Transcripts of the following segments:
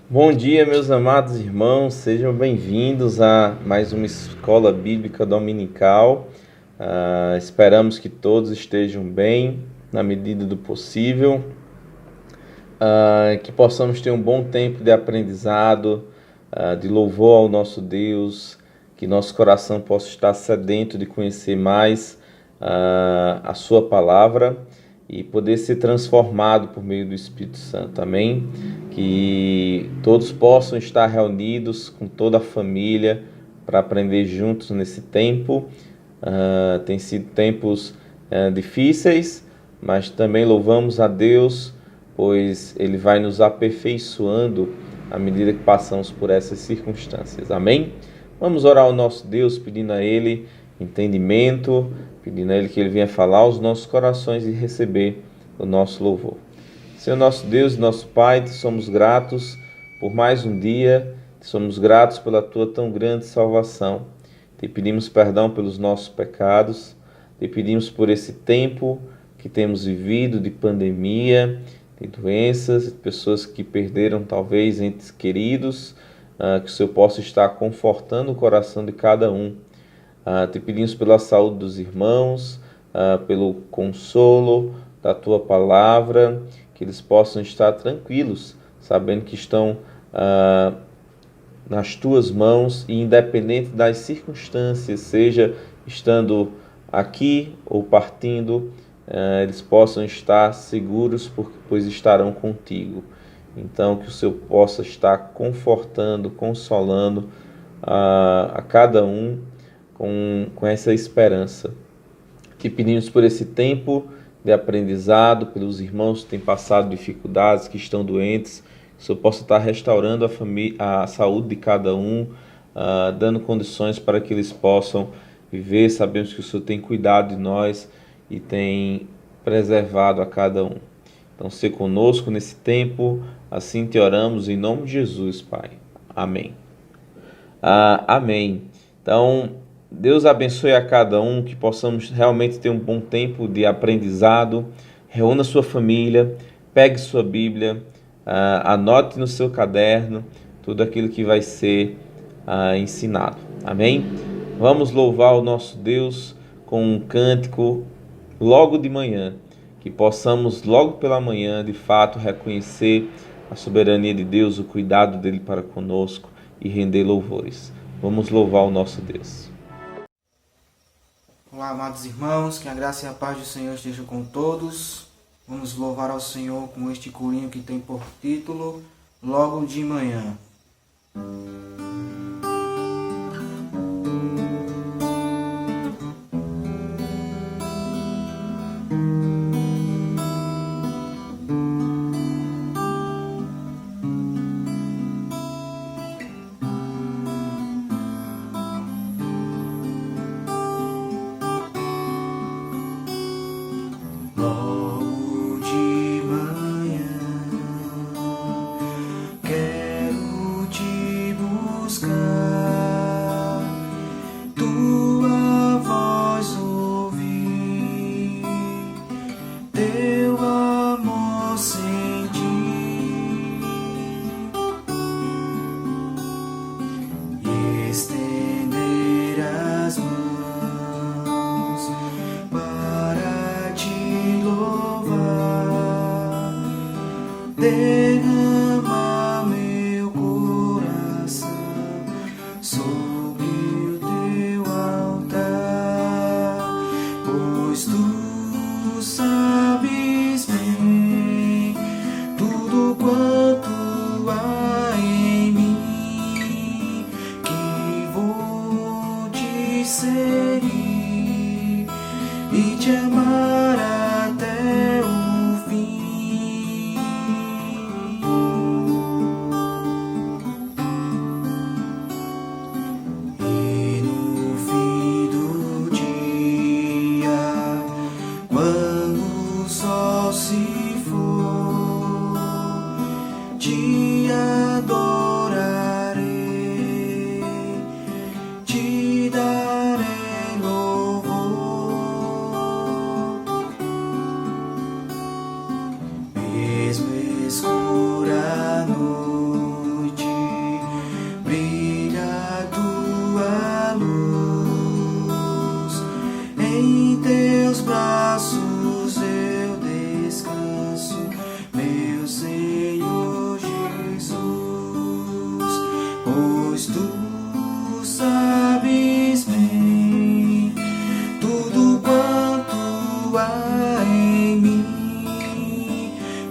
Bom dia, meus amados irmãos, sejam bem-vindos a mais uma escola bíblica dominical. Esperamos que todos estejam bem, na medida do possível, que possamos ter um bom tempo de aprendizado, de louvor ao nosso Deus, que nosso coração possa estar sedento de conhecer mais a Sua palavra e poder ser transformado por meio do Espírito Santo. Amém? Que todos possam estar reunidos com toda a família para aprender juntos nesse tempo. Tem sido tempos difíceis, mas também louvamos a Deus, pois Ele vai nos aperfeiçoando à medida que passamos por essas circunstâncias. Amém? Vamos orar ao nosso Deus, pedindo a Ele entendimento, pedindo a Ele que Ele venha falar aos nossos corações e receber o nosso louvor. Senhor nosso Deus e nosso Pai, te somos gratos por mais um dia, te somos gratos pela Tua tão grande salvação. Te pedimos perdão pelos nossos pecados, te pedimos por esse tempo que temos vivido de pandemia, de doenças, de pessoas que perderam talvez entes queridos, que o Senhor possa estar confortando o coração de cada um. Te pedimos pela saúde dos irmãos, pelo consolo da Tua palavra, que eles possam estar tranquilos, sabendo que estão nas Tuas mãos e independente das circunstâncias, seja estando aqui ou partindo, eles possam estar seguros, pois estarão contigo. Então, que o Senhor possa estar confortando, consolando a cada um com essa esperança. Te pedimos por esse tempo de aprendizado, pelos irmãos que têm passado dificuldades, que estão doentes, que o Senhor possa estar restaurando a saúde de cada um, dando condições para que eles possam viver. Sabemos que o Senhor tem cuidado de nós e tem preservado a cada um. Então, se conosco nesse tempo, assim te oramos em nome de Jesus, Pai. Amém. Amém. Então, Deus abençoe a cada um, que possamos realmente ter um bom tempo de aprendizado. Reúna sua família, pegue sua Bíblia, anote no seu caderno tudo aquilo que vai ser ensinado. Amém? Vamos louvar o nosso Deus com um cântico logo de manhã, que possamos logo pela manhã, de fato, reconhecer a soberania de Deus, o cuidado dele para conosco e render louvores. Vamos louvar o nosso Deus. Olá, amados irmãos, que a graça e a paz do Senhor estejam com todos. Vamos louvar ao Senhor com este corinho que tem por título Logo de Manhã. Logo de manhã quero te buscar, tua voz ouvir, teu amor sentir e estender as mãos para te louvar. Derrama meu coração sobre o teu altar, pois tu sabes bem tudo quanto há em mim, que vou te seguir e te amar até o fim. E no fim do dia, quando o sol se for, te adorarei, te darei louvor. luz. Em teus braços eu descanso, meu Senhor Jesus, pois tu sabes bem tudo quanto há em mim,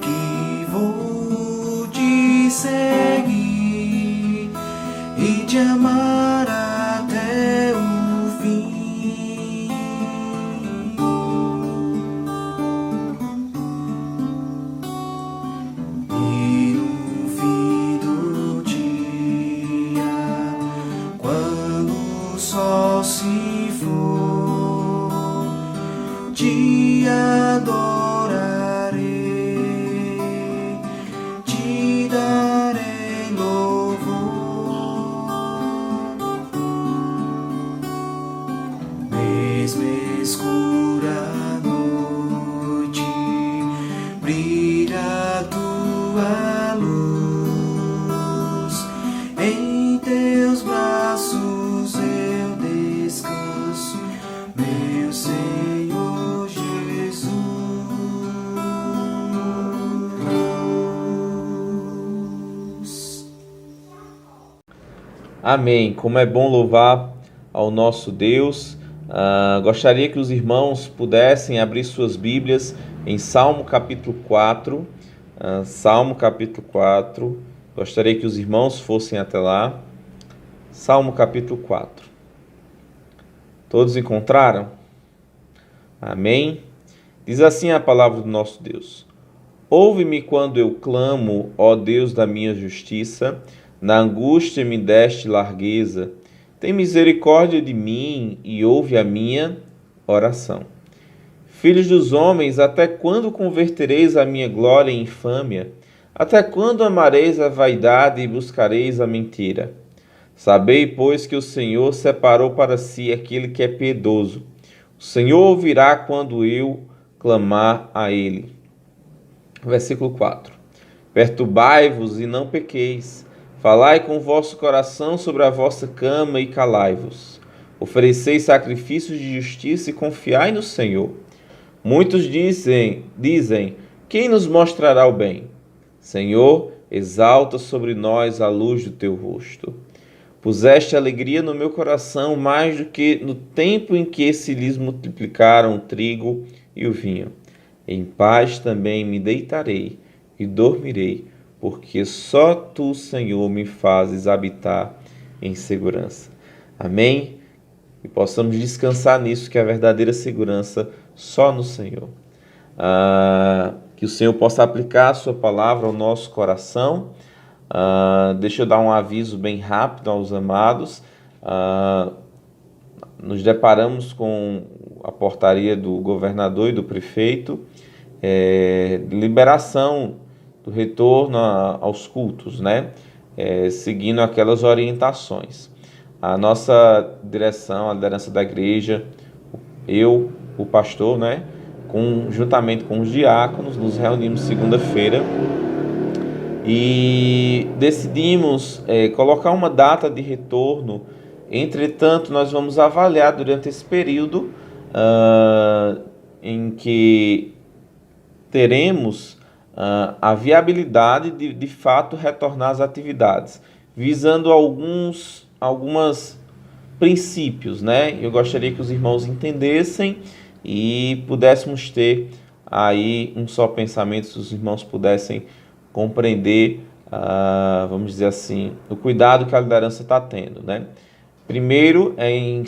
que vou te seguir e te amar até o fim. E no fim do dia, quando o sol se for, te adorarei, te darei louvor. Mesmo escura a noite, brilha a tua luz. Em teus braços eu descanso, meu Senhor Jesus. Amém. Como é bom louvar ao nosso Deus. Gostaria que os irmãos pudessem abrir suas Bíblias em Salmo capítulo 4. Salmo capítulo 4. Gostaria que os irmãos fossem até lá. Salmo capítulo 4. Todos encontraram? Amém? Diz assim a palavra do nosso Deus: Ouve-me quando eu clamo, ó Deus da minha justiça. Na angústia me deste largueza. Tem misericórdia de mim e ouve a minha oração. Filhos dos homens, até quando convertereis a minha glória em infâmia? Até quando amareis a vaidade e buscareis a mentira? Sabei, pois, que o Senhor separou para si aquele que é piedoso. O Senhor ouvirá quando eu clamar a ele. Versículo 4. Perturbai-vos e não pequeis. Falai com o vosso coração sobre a vossa cama e calai-vos. Ofereceis sacrifícios de justiça e confiai no Senhor. Muitos dizem, quem nos mostrará o bem? Senhor, exalta sobre nós a luz do teu rosto. Puseste alegria no meu coração mais do que no tempo em que se lhes multiplicaram o trigo e o vinho. Em paz também me deitarei e dormirei, porque só tu, Senhor, me fazes habitar em segurança. Amém? E possamos descansar nisso, que é a verdadeira segurança só no Senhor. Que o Senhor possa aplicar a sua palavra ao nosso coração. Deixa eu dar um aviso bem rápido aos amados. Nos deparamos com a portaria do governador e do prefeito, liberação do retorno aos cultos, né? Seguindo aquelas orientações. A nossa direção, a liderança da igreja, eu, o pastor, né? Juntamente com os diáconos, nos reunimos segunda-feira e decidimos colocar uma data de retorno. Entretanto, nós vamos avaliar durante esse período em que teremos a viabilidade de fato retornar às atividades, visando alguns princípios, né? Eu gostaria que os irmãos entendessem e pudéssemos ter aí um só pensamento, se os irmãos pudessem compreender, vamos dizer assim, o cuidado que a liderança está tendo, né? Primeiro,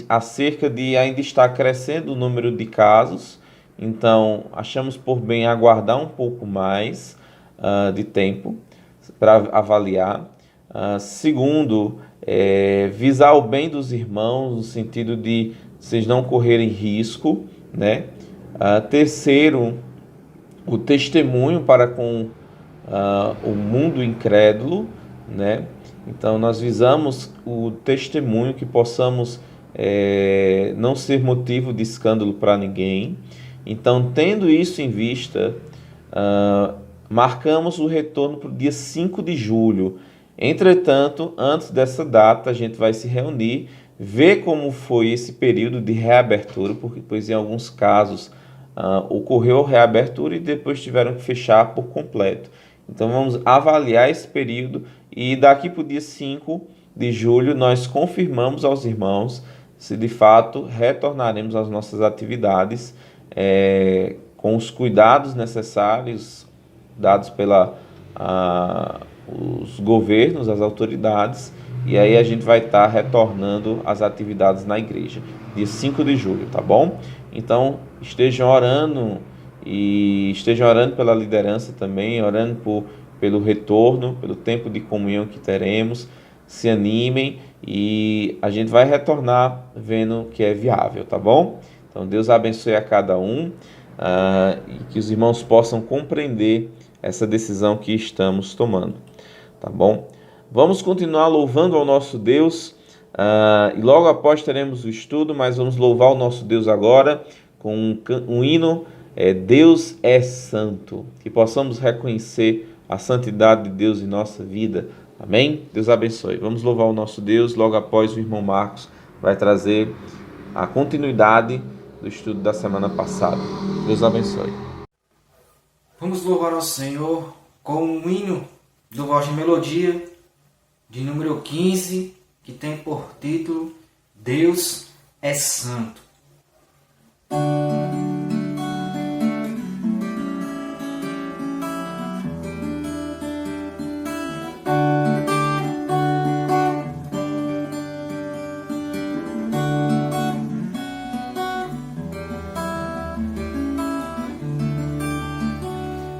acerca de ainda estar crescendo o número de casos, então achamos por bem aguardar um pouco mais de tempo para avaliar. Segundo, visar o bem dos irmãos, no sentido de vocês não correrem risco, né? Terceiro, o testemunho para com o mundo incrédulo, né? Então nós visamos o testemunho, que possamos não ser motivo de escândalo para ninguém. Então, tendo isso em vista, marcamos o retorno para o dia 5 de julho. Entretanto, antes dessa data, a gente vai se reunir ver como foi esse período de reabertura, porque pois em alguns casos ocorreu a reabertura e depois tiveram que fechar por completo. Então vamos avaliar esse período e daqui para o dia 5 de julho nós confirmamos aos irmãos se de fato retornaremos às nossas atividades com os cuidados necessários dados os governos, as autoridades, e aí a gente vai estar retornando às atividades na igreja, dia 5 de julho, tá bom? Então, estejam orando pela liderança também, orando pelo retorno, pelo tempo de comunhão que teremos, se animem e a gente vai retornar vendo que é viável, tá bom? Então, Deus abençoe a cada um e que os irmãos possam compreender essa decisão que estamos tomando, tá bom? Vamos continuar louvando ao nosso Deus e logo após teremos o estudo, mas vamos louvar o nosso Deus agora com um hino, Deus é Santo, que possamos reconhecer a santidade de Deus em nossa vida, amém? Deus abençoe. Vamos louvar o nosso Deus, logo após o irmão Marcos vai trazer a continuidade do estudo da semana passada. Deus abençoe. Vamos louvar ao Senhor com um hino do Voz de Melodia, de número 15, que tem por título Deus é Santo.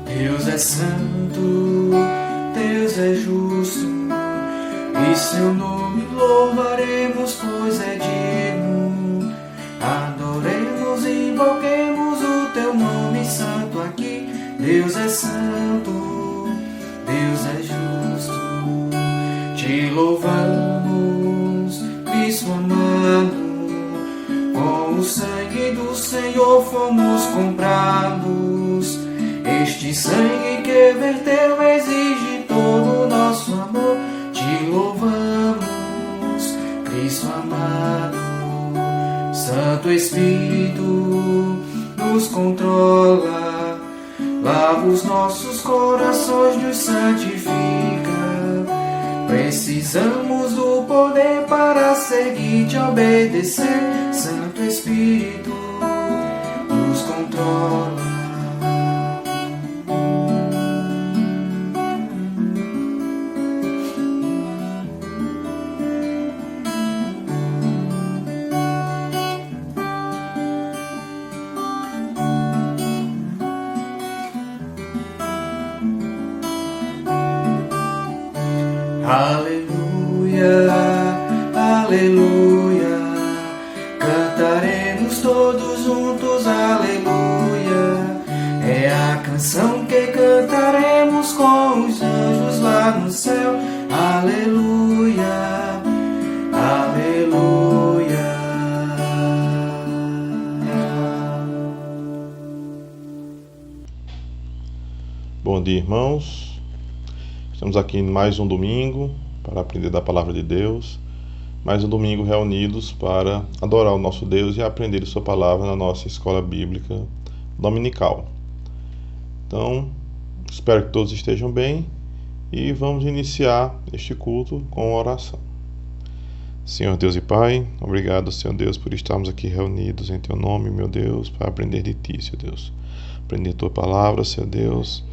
Deus é santo, Deus é justo, e seu nome louvaremos, pois é digno. Adoremos e invoquemos o teu nome santo aqui. Deus é santo, Deus é justo, te louvamos, Cristo amado, com o sangue do Senhor fomos comprados. Este sangue que verteu exige todo o nosso amor. Te louvamos, Cristo amado. Santo Espírito nos controla, lava os nossos corações, nos santifica. Precisamos do poder para seguir e te obedecer. Santo Espírito nos controla. Aleluia, aleluia, cantaremos todos juntos, aleluia. É a canção que cantaremos com os anjos lá no céu, aleluia, aleluia. Bom dia, irmãos. Estamos aqui em mais um domingo para aprender da palavra de Deus, mais um domingo reunidos para adorar o nosso Deus e aprender sua palavra na nossa escola bíblica dominical. Então, espero que todos estejam bem e vamos iniciar este culto com uma oração. Senhor Deus e Pai, obrigado, Senhor Deus, por estarmos aqui reunidos em Teu nome, meu Deus, para aprender de Ti, Senhor Deus. Aprender Tua palavra, Senhor Deus,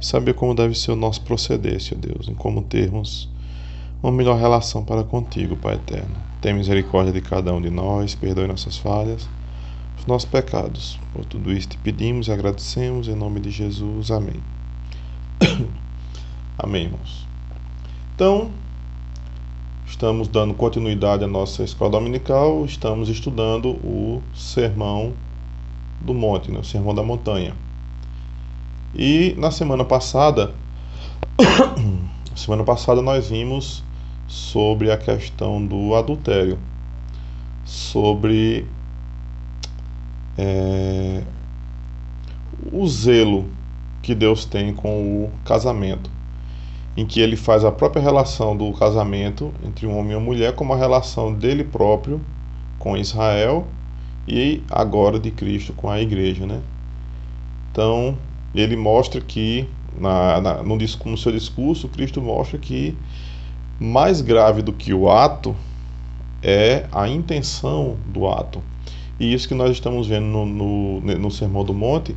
saber como deve ser o nosso proceder, Senhor Deus, em como termos uma melhor relação para contigo, Pai eterno. Tenha misericórdia de cada um de nós, perdoe nossas falhas, os nossos pecados. Por tudo isso te pedimos e agradecemos em nome de Jesus. Amém. Amém, irmãos. Então, estamos dando continuidade à nossa escola dominical, estamos estudando o Sermão do Monte, o Sermão da Montanha. E na semana passada nós vimos sobre a questão do adultério, sobre o zelo que Deus tem com o casamento. em que ele faz a própria relação do casamento entre um homem e uma mulher como a relação dele próprio com Israel e agora de Cristo com a igreja, né? Então, ele mostra que, no seu discurso, Cristo mostra que mais grave do que o ato é a intenção do ato. E isso que nós estamos vendo no Sermão do Monte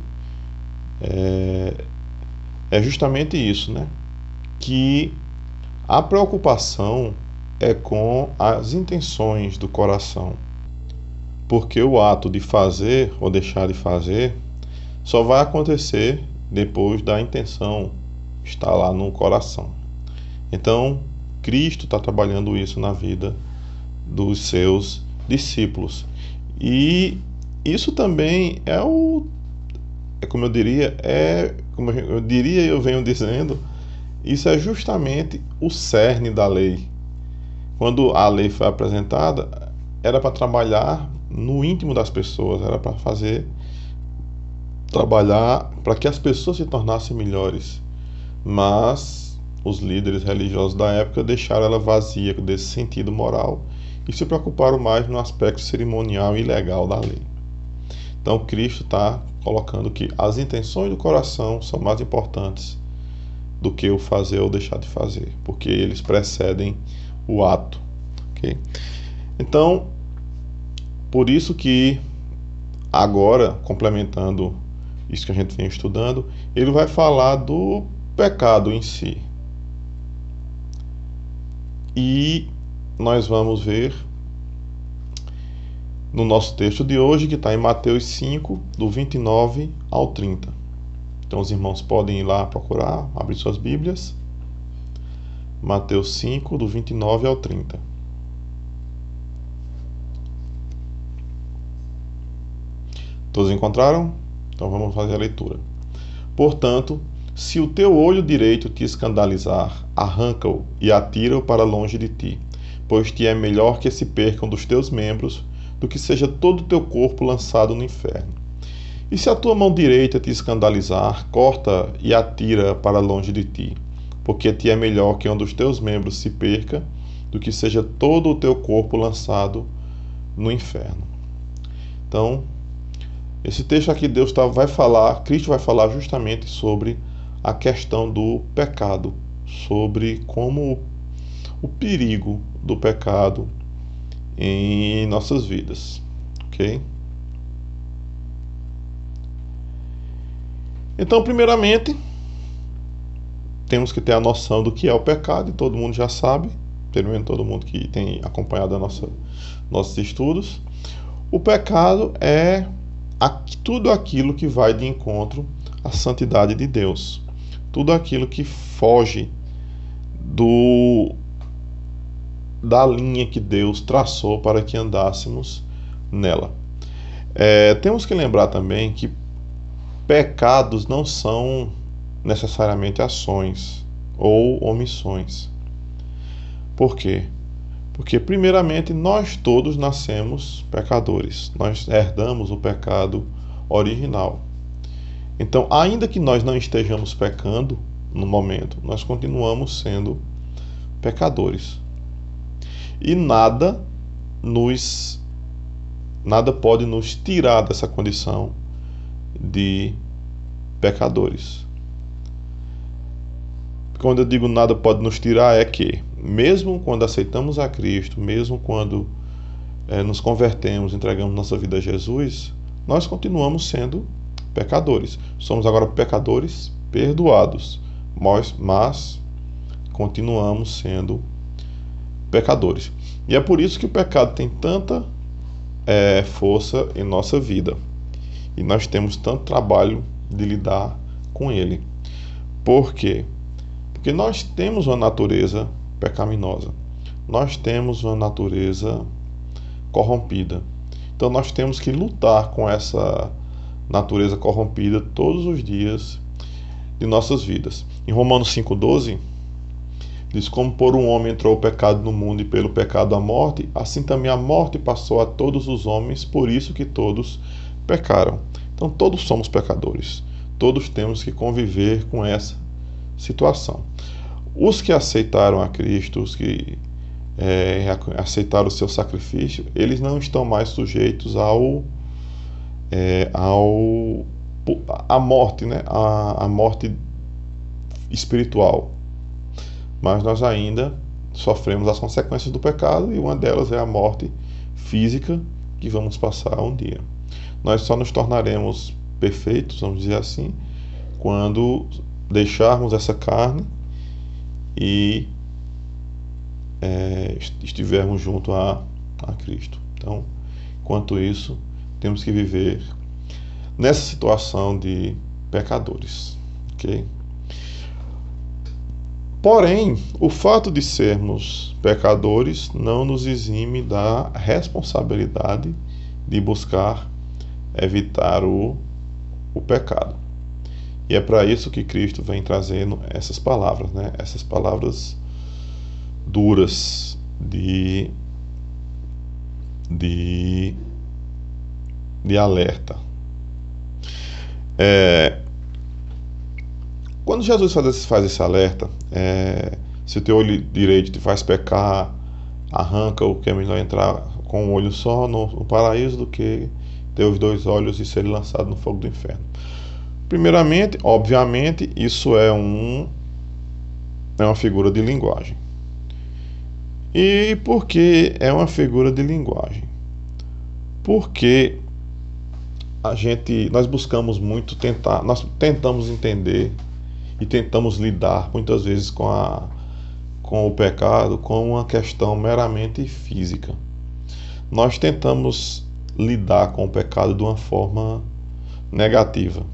é justamente isso, né? Que a preocupação é com as intenções do coração. Porque o ato de fazer ou deixar de fazer só vai acontecer depois da intenção estar lá no coração. Então, Cristo está trabalhando isso na vida dos seus discípulos. E isso também como eu venho dizendo, isso é justamente o cerne da lei. Quando a lei foi apresentada, era para trabalhar no íntimo das pessoas, era para trabalhar para que as pessoas se tornassem melhores. Mas os líderes religiosos da época deixaram ela vazia desse sentido moral e se preocuparam mais no aspecto cerimonial e legal da lei. Então Cristo está colocando que as intenções do coração são mais importantes do que o fazer ou deixar de fazer, porque eles precedem o ato. Okay? Então, por isso que agora, complementando isso que a gente vem estudando, ele vai falar do pecado em si. E nós vamos ver no nosso texto de hoje, que está em Mateus 5, do 29 ao 30. Então os irmãos podem ir lá procurar, abrir suas Bíblias. Mateus 5, do 29 ao 30. Todos encontraram? Então vamos fazer a leitura. Portanto, se o teu olho direito te escandalizar, arranca-o e atira-o para longe de ti, pois te é melhor que se percam dos teus membros do que seja todo o teu corpo lançado no inferno. E se a tua mão direita te escandalizar, corta e atira para longe de ti, porque te é melhor que um dos teus membros se perca do que seja todo o teu corpo lançado no inferno. Então, esse texto aqui Cristo vai falar justamente sobre a questão do pecado, sobre como o perigo do pecado em nossas vidas, ok? Então, primeiramente, temos que ter a noção do que é o pecado, e todo mundo já sabe, pelo menos todo mundo que tem acompanhado nossos estudos. O pecado é tudo aquilo que vai de encontro à santidade de Deus, tudo aquilo que foge da linha que Deus traçou para que andássemos nela. Temos que lembrar também que pecados não são necessariamente ações ou omissões. Por quê? Porque, primeiramente, nós todos nascemos pecadores. Nós herdamos o pecado original. Então, ainda que nós não estejamos pecando no momento, nós continuamos sendo pecadores. E nada pode nos tirar dessa condição de pecadores. Quando eu digo nada pode nos tirar, é que mesmo quando aceitamos a Cristo, mesmo quando nos convertemos, entregamos nossa vida a Jesus, nós continuamos sendo pecadores. Somos agora pecadores perdoados, mas continuamos sendo pecadores. E é por isso que o pecado tem tanta força em nossa vida. E nós temos tanto trabalho de lidar com ele. Por quê? Porque nós temos uma natureza pecaminosa. Nós temos uma natureza corrompida. Então nós temos que lutar com essa natureza corrompida todos os dias de nossas vidas. Em Romanos 5,12, diz: como por um homem entrou o pecado no mundo e pelo pecado a morte, assim também a morte passou a todos os homens, por isso que todos pecaram. Então todos somos pecadores. Todos temos que conviver com essa situação. Os que aceitaram a Cristo, os que aceitaram o seu sacrifício, eles não estão mais sujeitos à morte, né? à morte espiritual. Mas nós ainda sofremos as consequências do pecado, e uma delas é a morte física que vamos passar um dia. Nós só nos tornaremos perfeitos, vamos dizer assim, quando deixarmos essa carne e estivermos junto a Cristo. Então, enquanto isso, temos que viver nessa situação de pecadores, ok? Porém, o fato de sermos pecadores não nos exime da responsabilidade de buscar evitar o pecado. E é para isso que Cristo vem trazendo essas palavras, né? Essas palavras duras de alerta. Quando Jesus faz esse alerta, se o teu olho direito te faz pecar, arranca, o que é melhor entrar com um olho só no paraíso do que ter os dois olhos e ser lançado no fogo do inferno. Primeiramente, obviamente, isso é uma figura de linguagem. E por que é uma figura de linguagem? Porque nós buscamos muito nós tentamos entender e tentamos lidar muitas vezes com o pecado como uma questão meramente física. Nós tentamos lidar com o pecado de uma forma negativa.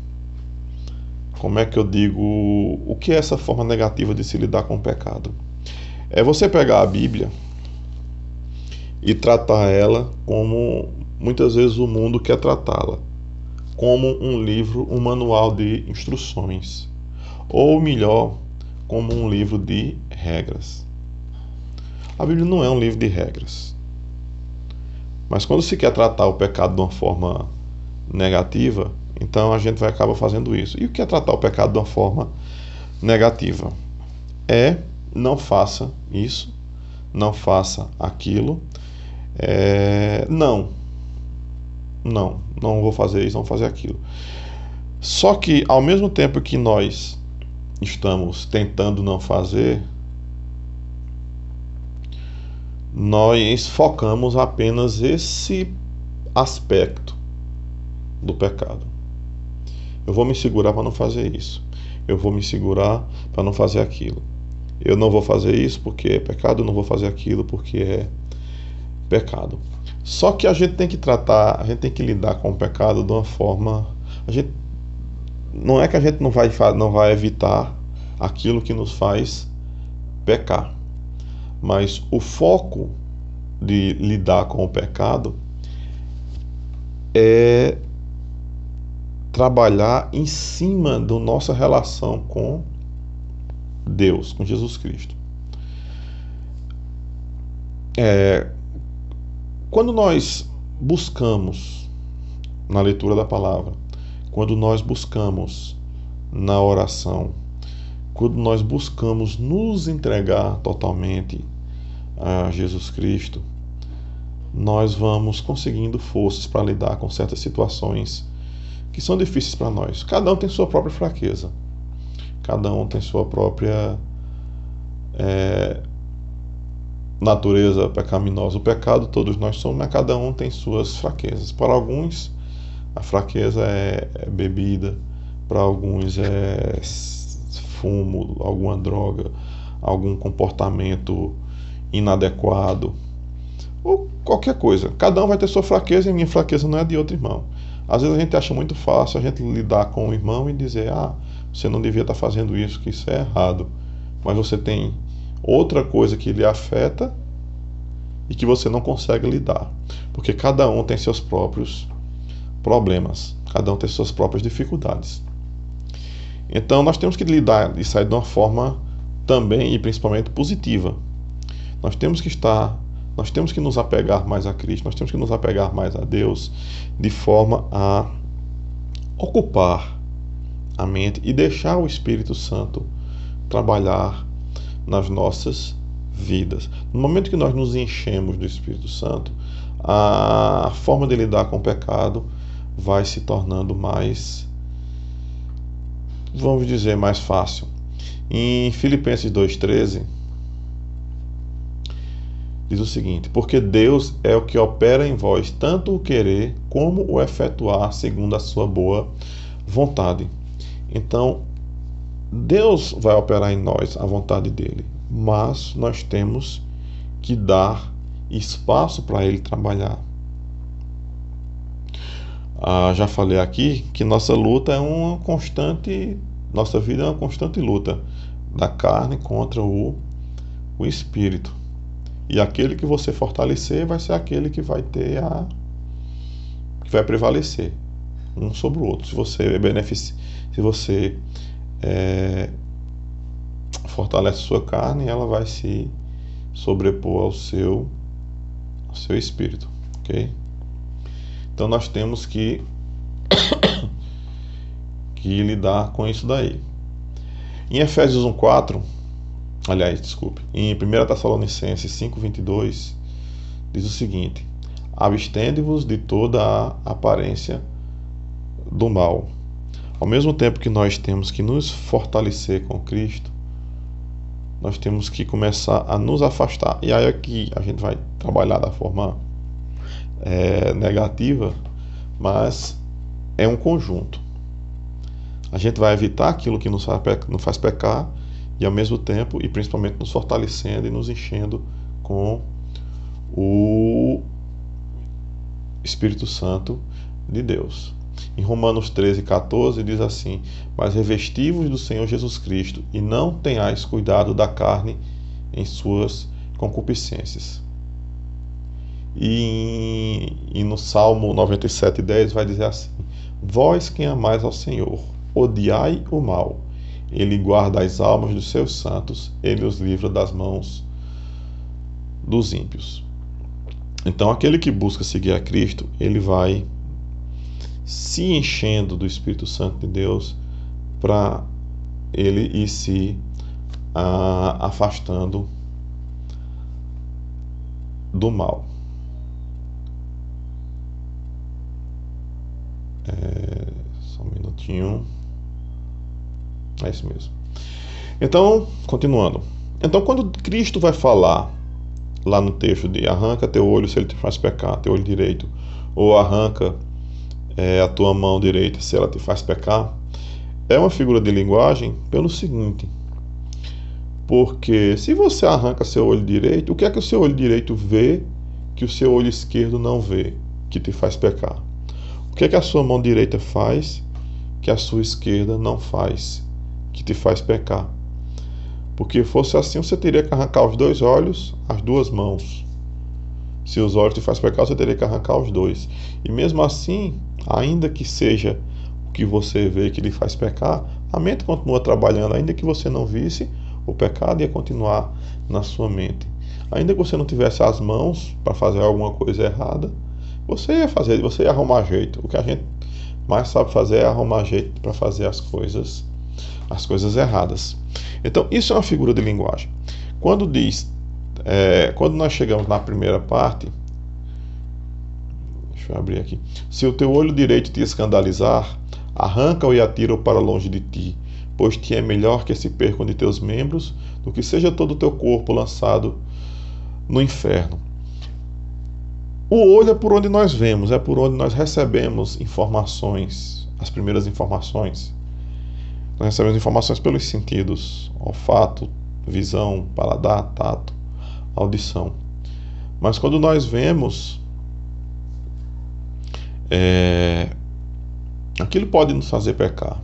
Como é que eu digo? O que é essa forma negativa de se lidar com o pecado? É você pegar a Bíblia e tratar ela como muitas vezes o mundo quer tratá-la, como um livro, um manual de instruções, ou melhor, como um livro de regras. A Bíblia não é um livro de regras. Mas quando se quer tratar o pecado de uma forma negativa, então a gente vai acabar fazendo isso. E o que é tratar o pecado de uma forma negativa? Não faça isso, não faça aquilo, não vou fazer isso, não vou fazer aquilo. Só que ao mesmo tempo que nós estamos tentando não fazer, nós focamos apenas esse aspecto do pecado. Eu vou me segurar para não fazer isso. Eu vou me segurar para não fazer aquilo. Eu não vou fazer isso porque é pecado, eu não vou fazer aquilo porque é pecado. Só que a gente tem que lidar com o pecado de uma forma... não é que a gente não vai evitar aquilo que nos faz pecar. Mas o foco de lidar com o pecado é trabalhar em cima da nossa relação com Deus, com Jesus Cristo. Quando nós buscamos na leitura da palavra, quando nós buscamos na oração, quando nós buscamos nos entregar totalmente a Jesus Cristo, nós vamos conseguindo forças para lidar com certas situações que são difíceis para nós. Cada um tem sua própria fraqueza. Cada um tem sua própria natureza pecaminosa. O pecado todos nós somos, mas cada um tem suas fraquezas. Para alguns, a fraqueza é bebida. Para alguns é fumo, alguma droga, algum comportamento inadequado, ou qualquer coisa. Cada um vai ter sua fraqueza, e a minha fraqueza não é de outro irmão. Às vezes a gente acha muito fácil a gente lidar com o irmão e dizer: você não devia estar fazendo isso, que isso é errado. Mas você tem outra coisa que lhe afeta e que você não consegue lidar. Porque cada um tem seus próprios problemas, cada um tem suas próprias dificuldades. Então nós temos que lidar e sair de uma forma também e principalmente positiva. Nós temos que nos apegar mais a Cristo, nós temos que nos apegar mais a Deus, de forma a ocupar a mente e deixar o Espírito Santo trabalhar nas nossas vidas. No momento que nós nos enchemos do Espírito Santo, a forma de lidar com o pecado vai se tornando mais, vamos dizer, mais fácil. Em Filipenses 2,13, diz o seguinte: porque Deus é o que opera em vós tanto o querer como o efetuar segundo a sua boa vontade. Então, Deus vai operar em nós a vontade dele, mas nós temos que dar espaço para ele trabalhar. Já falei aqui que nossa luta é uma constante, nossa vida é uma constante luta da carne contra o espírito. E aquele que você fortalecer vai ser aquele que vai ter que vai prevalecer um sobre o outro. Se você fortalece sua carne, ela vai se sobrepor ao seu espírito, ok? Então nós temos que lidar com isso daí. Em Efésios 1,4, em 1 Tessalonicenses 5,22, diz o seguinte: abstende-vos de toda a aparência do mal. Ao mesmo tempo que nós temos que nos fortalecer com Cristo, nós temos que começar a nos afastar. E aí aqui a gente vai trabalhar da forma negativa, mas é um conjunto. A gente vai evitar aquilo que nos faz pecar e ao mesmo tempo, e principalmente nos fortalecendo e nos enchendo com o Espírito Santo de Deus. Em Romanos 13,14 diz assim: mas revesti-vos do Senhor Jesus Cristo e não tenhais cuidado da carne em suas concupiscências. E no Salmo 97,10 vai dizer assim: vós quem amais ao Senhor, odiai o mal, ele guarda as almas dos seus santos, ele os livra das mãos dos ímpios. Então aquele que busca seguir a Cristo, ele vai se enchendo do Espírito Santo de Deus para ele ir se afastando do mal. Só um minutinho. É isso mesmo. Então, continuando. Então, quando Cristo vai falar lá no texto de arranca teu olho se ele te faz pecar, teu olho direito, ou arranca a tua mão direita se ela te faz pecar, é uma figura de linguagem pelo seguinte: porque se você arranca seu olho direito, o que é que o seu olho direito vê que o seu olho esquerdo não vê, que te faz pecar? O que é que a sua mão direita faz que a sua esquerda não faz, que te faz pecar? Porque fosse assim, você teria que arrancar os dois olhos, as duas mãos. Se os olhos te faz pecar, você teria que arrancar os dois. E mesmo assim, ainda que seja o que você vê que lhe faz pecar, a mente continua trabalhando. Ainda que você não visse, o pecado ia continuar na sua mente. Ainda que você não tivesse as mãos para fazer alguma coisa errada, você ia arrumar jeito. O que a gente mais sabe fazer é arrumar jeito para fazer as coisas erradas. Então, isso é uma figura de linguagem. Quando nós chegamos na primeira parte, deixa eu abrir aqui. Se o teu olho direito te escandalizar, arranca-o e atira-o para longe de ti, pois te é melhor que se percam de teus membros do que seja todo o teu corpo lançado no inferno. O olho é por onde nós vemos, é por onde nós recebemos informações, as primeiras informações. Nós recebemos informações pelos sentidos: olfato, visão, paladar, tato, audição. Mas quando nós vemos, aquilo pode nos fazer pecar.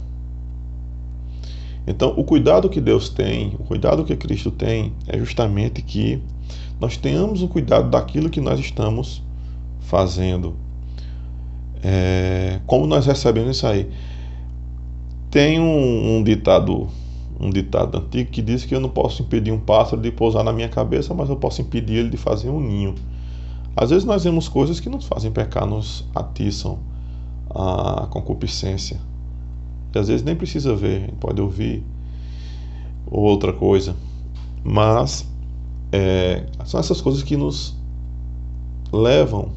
Então, o cuidado que Deus tem, o cuidado que Cristo tem, é justamente que nós tenhamos o cuidado daquilo que nós estamos fazendo. Como nós recebemos isso aí? Tem um ditado antigo que diz que eu não posso impedir um pássaro de pousar na minha cabeça, mas eu posso impedir ele de fazer um ninho. Às vezes nós vemos coisas que nos fazem pecar, nos atiçam a concupiscência. E às vezes nem precisa ver, a gente pode ouvir outra coisa. Mas são essas coisas que nos levam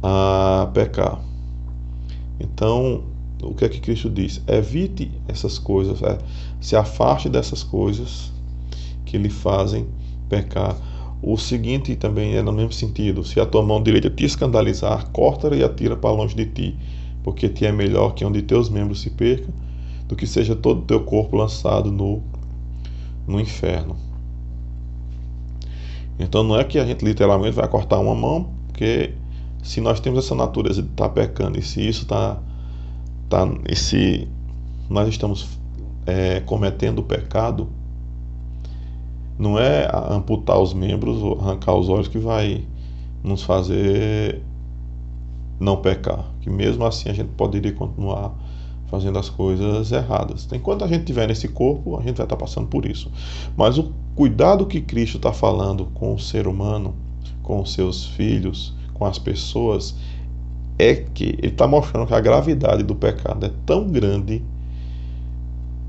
a pecar. Então, o que é que Cristo diz? Evite essas coisas, se afaste dessas coisas que lhe fazem pecar. O seguinte também é no mesmo sentido: se a tua mão direita te escandalizar, corta-a e atira para longe de ti, porque te é melhor que um de teus membros se perca, do que seja todo o teu corpo lançado no inferno. Então não é que a gente literalmente vai cortar uma mão, porque se nós temos essa natureza de estar pecando, e se isso e se nós estamos cometendo o pecado, não é amputar os membros ou arrancar os olhos que vai nos fazer não pecar, que mesmo assim a gente poderia continuar fazendo as coisas erradas. Enquanto a gente estiver nesse corpo, a gente vai estar passando por isso. Mas o cuidado que Cristo está falando com o ser humano, com os seus filhos, com as pessoas, é que ele está mostrando que a gravidade do pecado é tão grande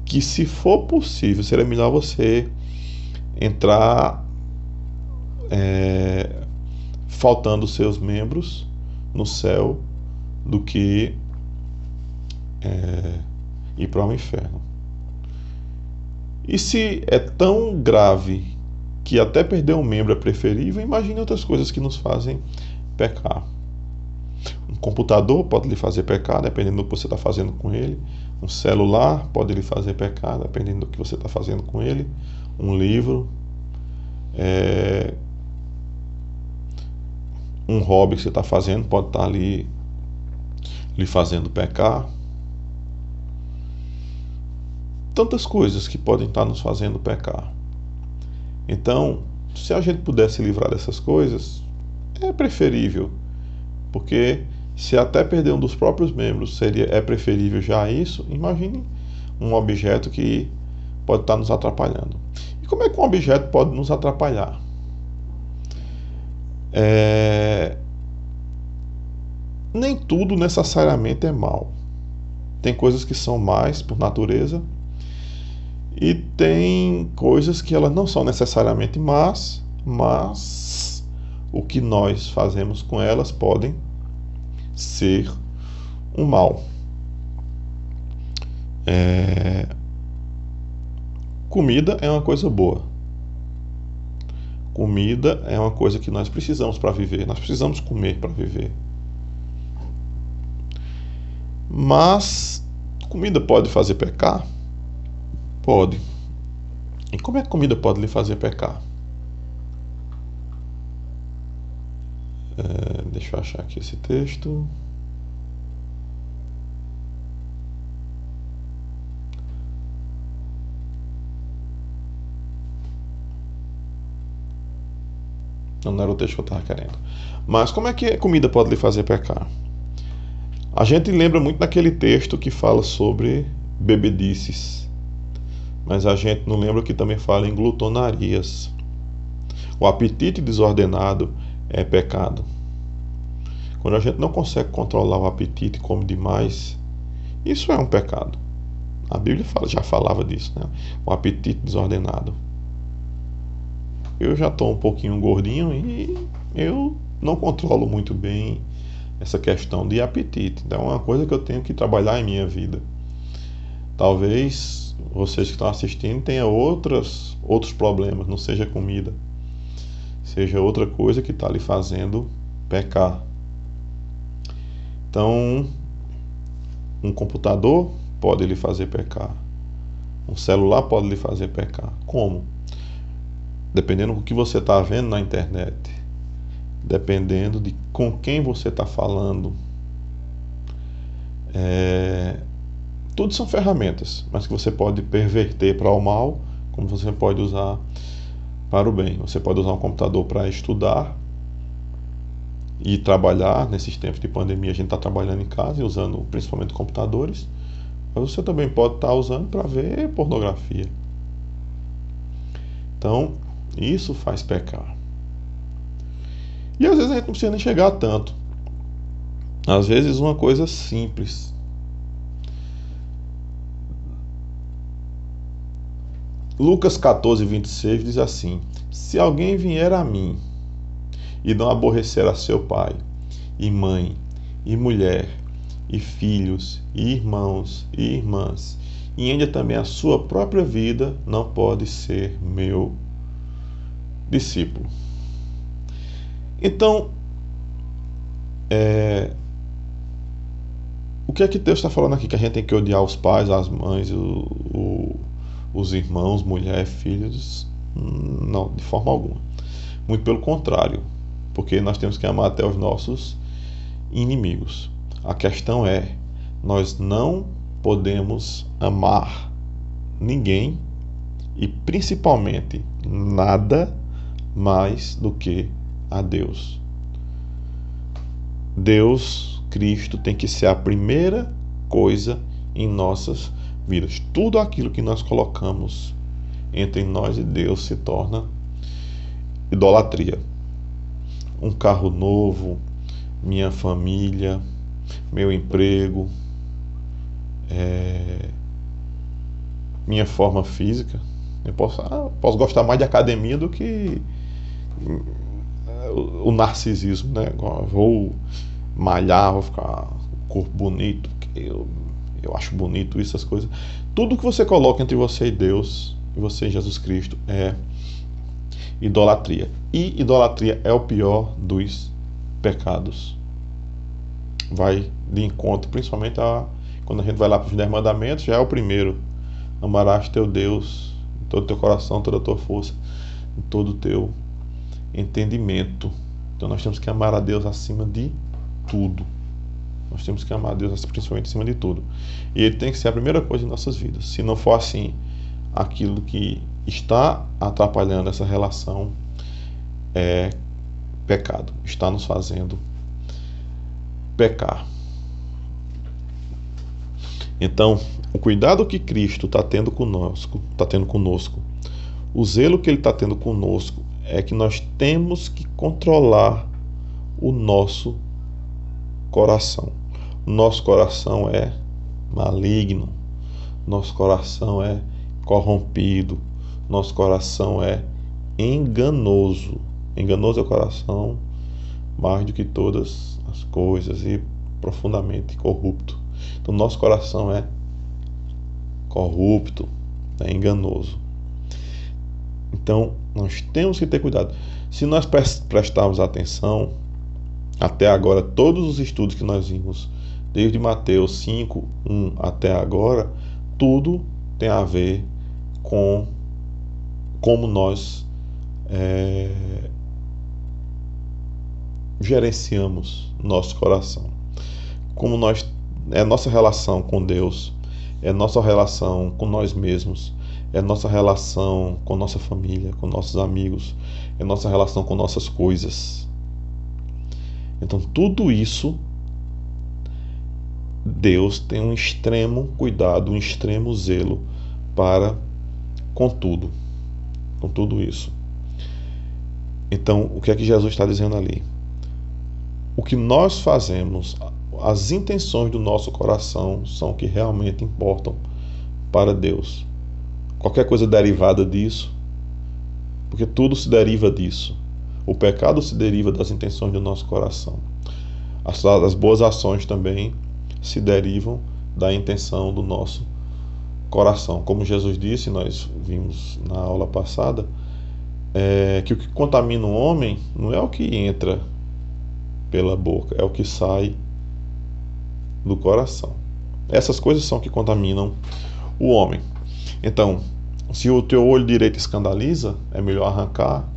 que, se for possível, seria melhor você entrar faltando os seus membros no céu do que ir para o inferno. E se é tão grave que até perder um membro é preferível, imagine outras coisas que nos fazem pecar. Um computador pode lhe fazer pecar, dependendo do que você está fazendo com ele. Um celular pode lhe fazer pecar, dependendo do que você está fazendo com ele. Um livro, um hobby que você está fazendo pode estar lhe fazendo pecar. Tantas coisas que podem estar nos fazendo pecar. Então, se a gente pudesse se livrar dessas coisas, é preferível, porque se até perder um dos próprios membros é preferível já isso, imagine um objeto que pode estar nos atrapalhando. E como é que um objeto pode nos atrapalhar? Nem tudo necessariamente é mal. Tem coisas que são mais por natureza, e tem coisas que elas não são necessariamente más, mas o que nós fazemos com elas podem ser um mal. Comida é uma coisa boa. Comida é uma coisa que nós precisamos para viver. Nós precisamos comer para viver. Mas comida pode fazer pecar? Pode. E como é que comida pode lhe fazer pecar? Deixa eu achar aqui esse texto. Não era o texto que eu estava querendo. Mas como é que a comida pode lhe fazer pecar? A gente lembra muito daquele texto que fala sobre bebedices. Mas a gente não lembra que também fala em glutonarias. O apetite desordenado é pecado. Quando a gente não consegue controlar o apetite e come demais, isso é um pecado. A Bíblia já falava disso, né? O apetite desordenado. Eu já estou um pouquinho gordinho e eu não controlo muito bem essa questão de apetite. Então é uma coisa que eu tenho que trabalhar em minha vida. Talvez vocês que estão assistindo tenham outros problemas, não seja comida, seja outra coisa que está lhe fazendo pecar. Então, um computador pode lhe fazer pecar, um celular pode lhe fazer pecar. Como? Dependendo do que você está vendo na internet, dependendo de com quem você está falando. Tudo são ferramentas, mas que você pode perverter para o mal, como você pode usar para o bem. Você pode usar um computador para estudar e trabalhar. Nesses tempos de pandemia, a gente está trabalhando em casa e usando principalmente computadores, mas você também pode estar usando para ver pornografia. Então, isso faz pecar. E às vezes a gente não precisa nem chegar a tanto. Às vezes uma coisa simples. Lucas 14, 26 diz assim: se alguém vier a mim e não aborrecer a seu pai, e mãe, e mulher, e filhos, e irmãos, e irmãs, e ainda também a sua própria vida, não pode ser meu discípulo. Então, o que é que Deus está falando aqui? Que a gente tem que odiar os pais, as mães, os irmãos, mulher, filhos? Não, de forma alguma. Muito pelo contrário, porque nós temos que amar até os nossos inimigos. A questão é, nós não podemos amar ninguém e principalmente nada mais do que a Deus. Deus, Cristo, tem que ser a primeira coisa em nossas vidas. Tudo aquilo que nós colocamos entre nós e Deus se torna idolatria. Um carro novo, minha família, meu emprego, minha forma física. Eu posso gostar mais de academia do que o narcisismo, né? Vou malhar, vou ficar corpo bonito, porque eu acho bonito essas coisas. Tudo que você coloca entre você e Deus, e você e Jesus Cristo, é idolatria. E idolatria é o pior dos pecados. Vai de encontro, principalmente quando a gente vai lá para os 10 mandamentos, já é o primeiro. Amarás teu Deus em todo o teu coração, toda a tua força, em todo o teu entendimento. Então nós temos que amar a Deus acima de tudo. Nós temos que amar a Deus principalmente acima de tudo. E Ele tem que ser a primeira coisa em nossas vidas. Se não for assim, aquilo que está atrapalhando essa relação é pecado. Está nos fazendo pecar. Então, o cuidado que Cristo está tendo conosco, o zelo que Ele está tendo conosco, é que nós temos que controlar o nosso coração. O nosso coração é maligno, nosso coração é corrompido, nosso coração é enganoso. Enganoso é o coração mais do que todas as coisas e profundamente corrupto. Então, nosso coração é corrupto, é enganoso. Então, nós temos que ter cuidado. Se nós prestarmos atenção, até agora, todos os estudos que nós vimos, desde Mateus 5, 1 até agora, tudo tem a ver com como nós gerenciamos nosso coração. Como é nossa relação com Deus, é nossa relação com nós mesmos, é nossa relação com nossa família, com nossos amigos, é nossa relação com nossas coisas. Então, tudo isso, Deus tem um extremo cuidado, um extremo zelo com tudo isso. Então, o que é que Jesus está dizendo ali? O que nós fazemos, as intenções do nosso coração são o que realmente importam para Deus. Qualquer coisa derivada disso, porque tudo se deriva disso. O pecado se deriva das intenções do nosso coração. As boas ações também se derivam da intenção do nosso coração. Como Jesus disse, nós vimos na aula passada, que o que contamina o homem não é o que entra pela boca, é o que sai do coração. Essas coisas são que contaminam o homem. Então, se o teu olho direito escandaliza, é melhor arrancar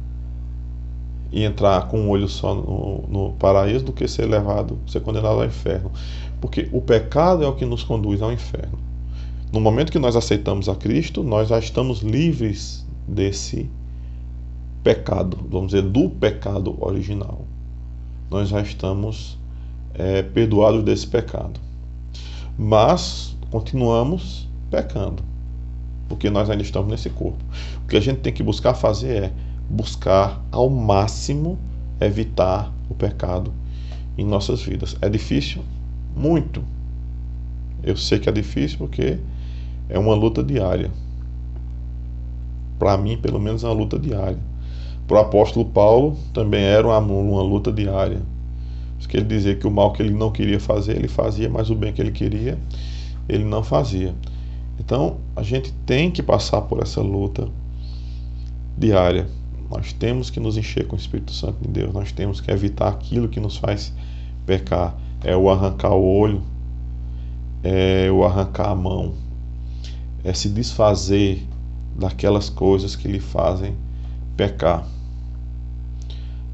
e entrar com um olho só no paraíso do que ser condenado ao inferno. Porque o pecado é o que nos conduz ao inferno. No momento que nós aceitamos a Cristo, nós já estamos livres desse pecado, vamos dizer, do pecado original. Nós já estamos perdoados desse pecado. Mas continuamos pecando, porque nós ainda estamos nesse corpo. O que a gente tem que buscar fazer é buscar ao máximo evitar o pecado em nossas vidas. É difícil? Muito. Eu sei que é difícil porque é uma luta diária. Para mim, pelo menos, é uma luta diária. Para o apóstolo Paulo, também era uma luta diária. Isso quer dizer que o mal que ele não queria fazer, ele fazia, mas o bem que ele queria, ele não fazia. Então, a gente tem que passar por essa luta diária. Nós temos que nos encher com o Espírito Santo de Deus. Nós temos que evitar aquilo que nos faz pecar. É o arrancar o olho, é o arrancar a mão, é se desfazer daquelas coisas que lhe fazem pecar.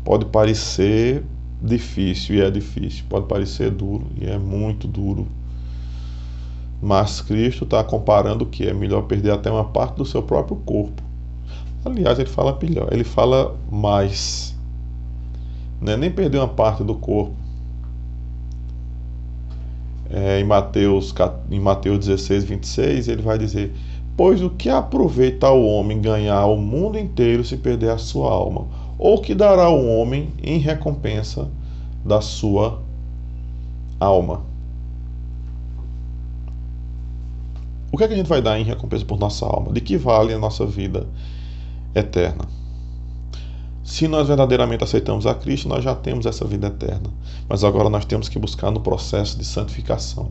Pode parecer difícil, e é difícil. Pode parecer duro, e é muito duro. Mas Cristo está comparando que é melhor perder até uma parte do seu próprio corpo. Aliás, ele fala melhor, ele fala mais. Não é nem perder uma parte do corpo. Em Mateus 16, 26, ele vai dizer: pois o que aproveita ao homem ganhar o mundo inteiro se perder a sua alma? Ou que dará o homem em recompensa da sua alma? O que é que a gente vai dar em recompensa por nossa alma? De que vale a nossa vida eterna? Se nós verdadeiramente aceitamos a Cristo, nós já temos essa vida eterna. Mas agora nós temos que buscar no processo de santificação.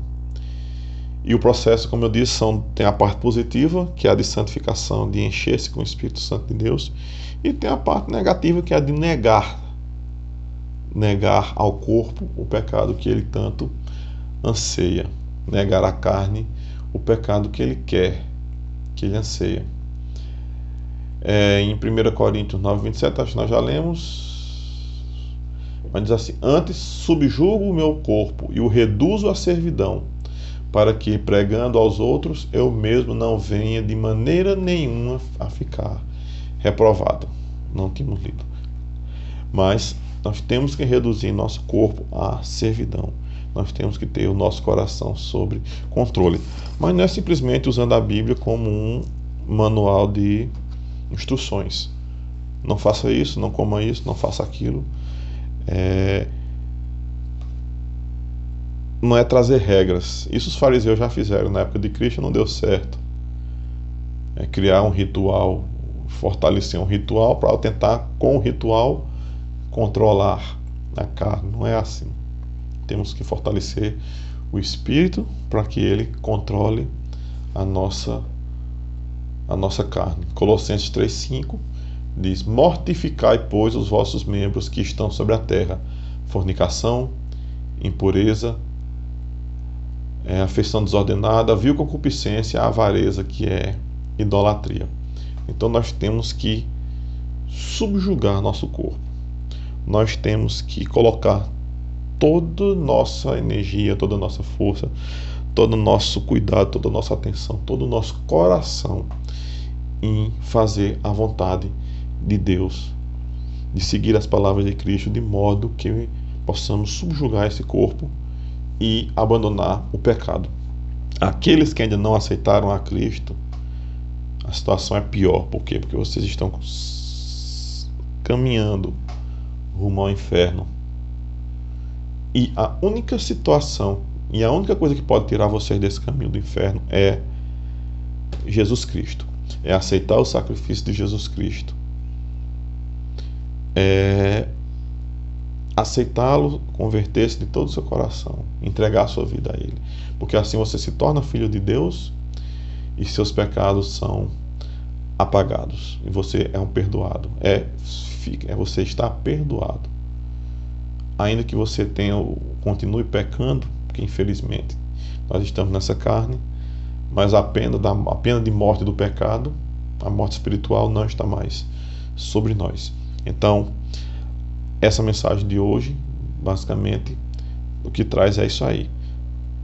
E o processo, como eu disse, tem a parte positiva, que é a de santificação, de encher-se com o Espírito Santo de Deus. E tem a parte negativa, que é a de negar ao corpo o pecado que ele tanto anseia. Negar à carne o pecado que ele quer, que ele anseia. Em 1 Coríntios 9, 27, acho que nós já lemos, mas diz assim: antes subjugo o meu corpo e o reduzo à servidão, para que, pregando aos outros, eu mesmo não venha de maneira nenhuma a ficar reprovado. Não tínhamos lido. Mas nós temos que reduzir nosso corpo à servidão. Nós temos que ter o nosso coração sob controle. Mas não é simplesmente usando a Bíblia como um manual de instruções. Não faça isso, não coma isso, não faça aquilo. Não é trazer regras. Isso os fariseus já fizeram na época de Cristo, não deu certo. É criar um ritual, fortalecer um ritual para tentar, com o ritual, controlar a carne. Não é assim. Temos que fortalecer o Espírito para que ele controle a nossa carne. Colossenses 3,5 diz: mortificai, pois, os vossos membros que estão sobre a terra: fornicação, impureza, afeição desordenada, vil concupiscência, avareza, que é idolatria. Então nós temos que subjugar nosso corpo. Nós temos que colocar toda nossa energia, toda nossa força, todo o nosso cuidado, toda a nossa atenção, todo o nosso coração em fazer a vontade de Deus, de seguir as palavras de Cristo, de modo que possamos subjugar esse corpo e abandonar o pecado. Aqueles que ainda não aceitaram a Cristo, a situação é pior. Por quê? Porque vocês estão caminhando rumo ao inferno. E a única situação e a única coisa que pode tirar vocês desse caminho do inferno é Jesus Cristo. É aceitar o sacrifício de Jesus Cristo. É aceitá-lo, converter-se de todo o seu coração, entregar a sua vida a Ele. Porque assim você se torna filho de Deus e seus pecados são apagados. E você é um perdoado. Você está perdoado. Ainda que você continue pecando, porque infelizmente nós estamos nessa carne, mas a pena de morte do pecado, a morte espiritual, não está mais sobre nós. Então, essa mensagem de hoje, basicamente, o que traz é isso aí.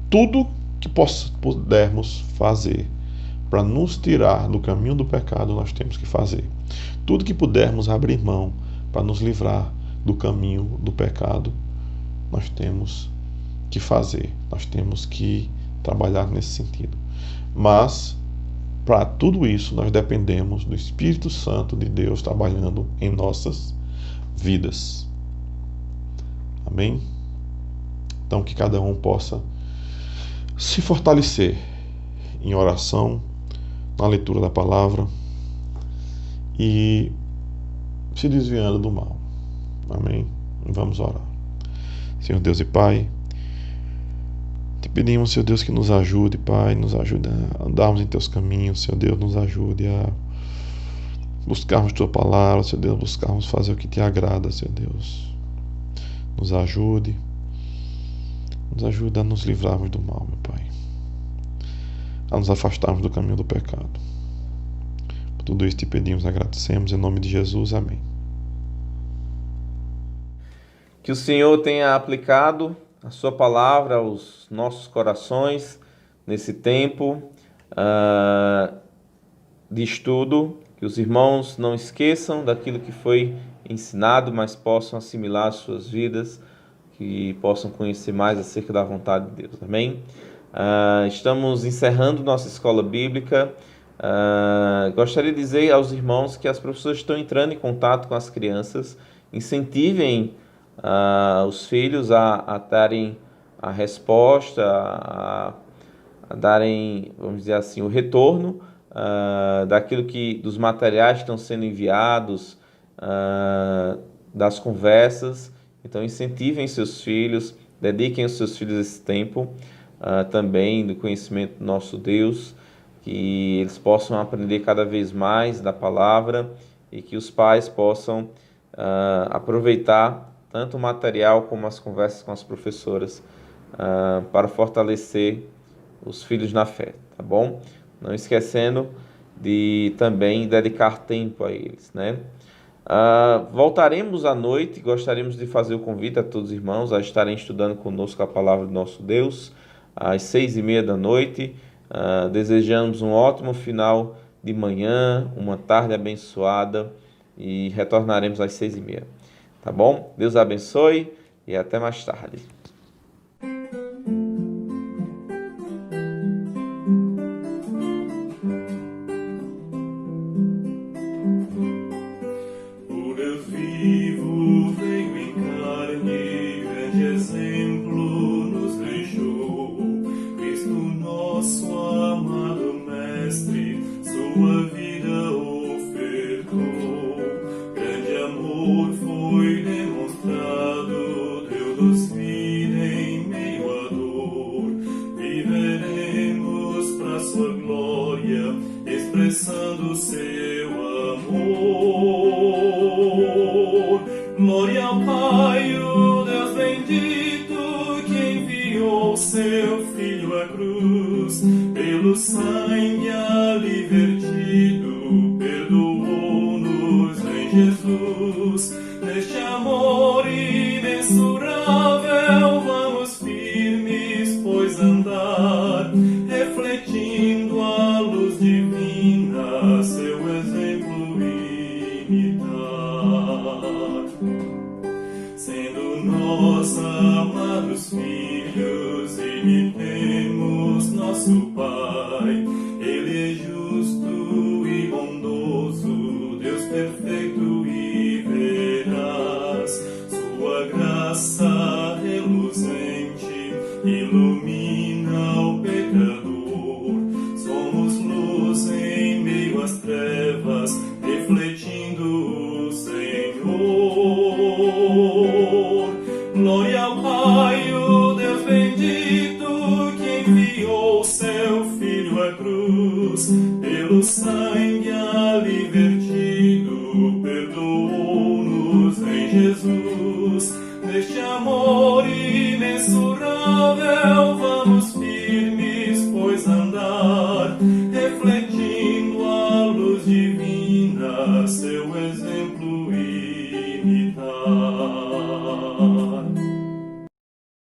Tudo que pudermos fazer para nos tirar do caminho do pecado, nós temos que fazer. Tudo que pudermos abrir mão para nos livrar do caminho do pecado, nós temos que fazer. Nós temos que trabalhar nesse sentido. Mas, para tudo isso, nós dependemos do Espírito Santo de Deus trabalhando em nossas vidas. Amém? Então, que cada um possa se fortalecer em oração, na leitura da palavra, e se desviando do mal. Amém? Vamos orar. Senhor Deus e Pai, te pedimos, Senhor Deus, que nos ajude, Pai, nos ajude a andarmos em Teus caminhos, Senhor Deus, nos ajude a buscarmos Tua palavra, Senhor Deus, buscarmos fazer o que Te agrada, Senhor Deus. Nos ajude a nos livrarmos do mal, meu Pai, a nos afastarmos do caminho do pecado. Por tudo isso te pedimos, agradecemos, em nome de Jesus, amém. Que o Senhor tenha aplicado a sua palavra aos nossos corações nesse tempo de estudo, que os irmãos não esqueçam daquilo que foi ensinado, mas possam assimilar as suas vidas, que possam conhecer mais acerca da vontade de Deus. Amém? Estamos encerrando nossa escola bíblica. Gostaria de dizer aos irmãos que as professoras estão entrando em contato com as crianças. Incentivem os filhos a darem a resposta, a darem, vamos dizer assim, o retorno daquilo dos materiais que estão sendo enviados, das conversas. Então incentivem seus filhos, dediquem os seus filhos esse tempo também do conhecimento do nosso Deus, que eles possam aprender cada vez mais da palavra e que os pais possam aproveitar tanto o material como as conversas com as professoras para fortalecer os filhos na fé, tá bom? Não esquecendo de também dedicar tempo a eles, né? Voltaremos à noite. Gostaríamos de fazer o convite a todos os irmãos a estarem estudando conosco a palavra do nosso Deus às 6:30 da noite. Desejamos um ótimo final de manhã, uma tarde abençoada, e retornaremos às 6:30. Tá bom? Deus abençoe e até mais tarde. O Deus vivo veio em carne, grande exemplo nos deixou. Cristo, nosso amado Mestre, sua vida ofertou. Grande amor foi demonstrado, deu-nos vida em meio à dor. Viveremos pra sua glória, expressando seu amor. Glória ao Pai, o Deus bendito, que enviou seu Filho à cruz. Pelo sangue ali vertido, perdoou-nos em Jesus. Neste amor imensurável, vamos firmes, pois andar, refletindo a luz divina, seu exemplo imitar. Sendo nós amados filhos, imitemos nosso Pai. Ele é justo e bondoso, Deus perfeito e veraz. Sua graça reluzente ilumina o pecador. Somos luz em meio às trevas, refletindo o Senhor. Glória ao Pai, o Deus bendito, que enviou seu Filho à cruz. Pelo sangue ali vertido, perdoou-nos em Jesus. Neste amor imensurável, vamos firmes, pois andar, refletindo a luz divina, seu exemplo